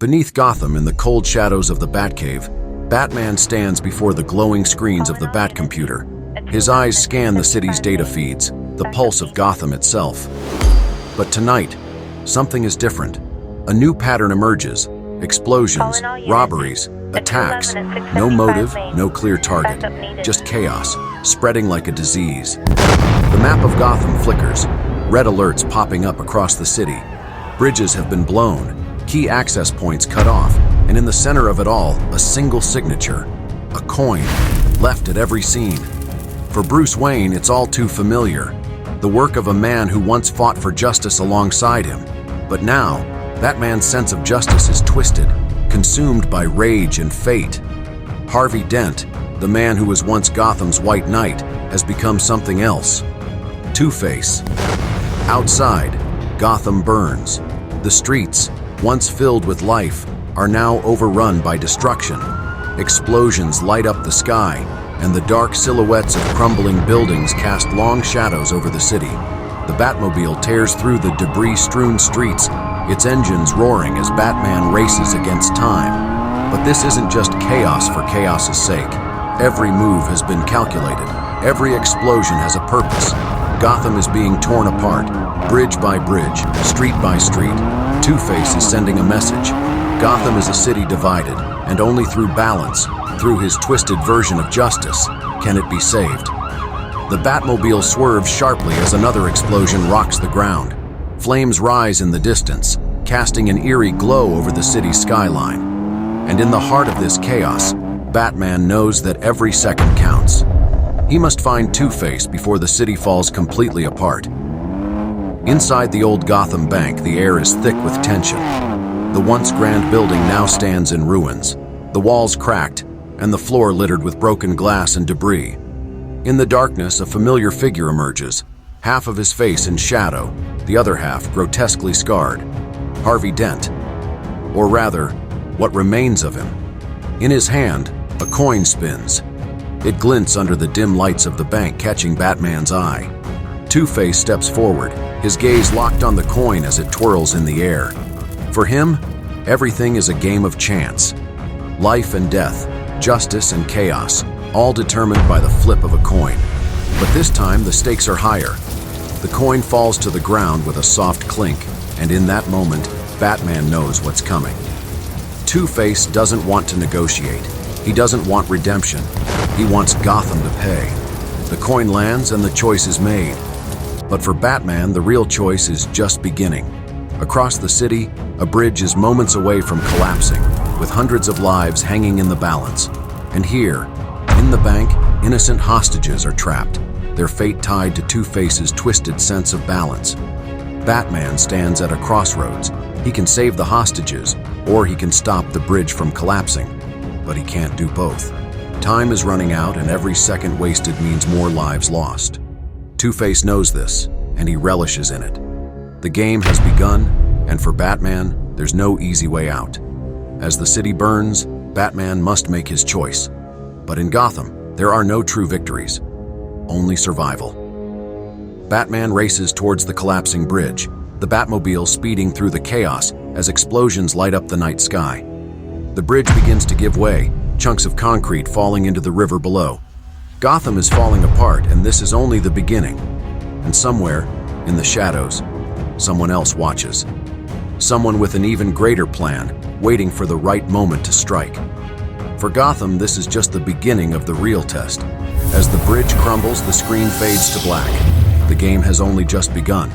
Beneath Gotham, in the cold shadows of the Batcave, Batman stands before the glowing screens of the Batcomputer. His eyes scan the city's data feeds, the pulse of Gotham itself. But tonight, something is different. A new pattern emerges. Explosions, robberies, attacks. No motive, no clear target. Just chaos, spreading like a disease. The map of Gotham flickers, red alerts popping up across the city. Bridges have been blown, key access points cut off, and in the center of it all, a single signature. A coin, left at every scene. For Bruce Wayne, it's all too familiar. The work of a man who once fought for justice alongside him. But now, that man's sense of justice is twisted, consumed by rage and fate. Harvey Dent, the man who was once Gotham's White Knight, has become something else. Two-Face. Outside, Gotham burns. The streets, once filled with life, are now overrun by destruction. Explosions light up the sky, and the dark silhouettes of crumbling buildings cast long shadows over the city. The Batmobile tears through the debris-strewn streets, its engines roaring as Batman races against time. But this isn't just chaos for chaos's sake. Every move has been calculated. Every explosion has a purpose. Gotham is being torn apart, bridge by bridge, street by street. Two-Face is sending a message. Gotham is a city divided, and only through balance, through his twisted version of justice, can it be saved. The Batmobile swerves sharply as another explosion rocks the ground. Flames rise in the distance, casting an eerie glow over the city's skyline. And in the heart of this chaos, Batman knows that every second counts. He must find Two-Face before the city falls completely apart. Inside the old Gotham Bank, the air is thick with tension. The once grand building now stands in ruins, the walls cracked, and the floor littered with broken glass and debris. In the darkness, a familiar figure emerges, half of his face in shadow, the other half grotesquely scarred. Harvey Dent. Or rather, what remains of him. In his hand, a coin spins. It glints under the dim lights of the bank, catching Batman's eye. Two-Face steps forward, his gaze locked on the coin as it twirls in the air. For him, everything is a game of chance. Life and death, justice and chaos, all determined by the flip of a coin. But this time, the stakes are higher. The coin falls to the ground with a soft clink, and in that moment, Batman knows what's coming. Two-Face doesn't want to negotiate. He doesn't want redemption. He wants Gotham to pay. The coin lands and the choice is made. But for Batman, the real choice is just beginning. Across the city, a bridge is moments away from collapsing, with hundreds of lives hanging in the balance. And here, in the bank, innocent hostages are trapped, their fate tied to Two-Face's twisted sense of balance. Batman stands at a crossroads. He can save the hostages, or he can stop the bridge from collapsing. But he can't do both. Time is running out, and every second wasted means more lives lost. Two-Face knows this, and he relishes in it. The game has begun, and for Batman, there's no easy way out. As the city burns, Batman must make his choice. But in Gotham, there are no true victories, only survival. Batman races towards the collapsing bridge, the Batmobile speeding through the chaos as explosions light up the night sky. The bridge begins to give way, chunks of concrete falling into the river below. Gotham is falling apart, and this is only the beginning. And somewhere, in the shadows, someone else watches. Someone with an even greater plan, waiting for the right moment to strike. For Gotham, this is just the beginning of the real test. As the bridge crumbles, the screen fades to black. The game has only just begun.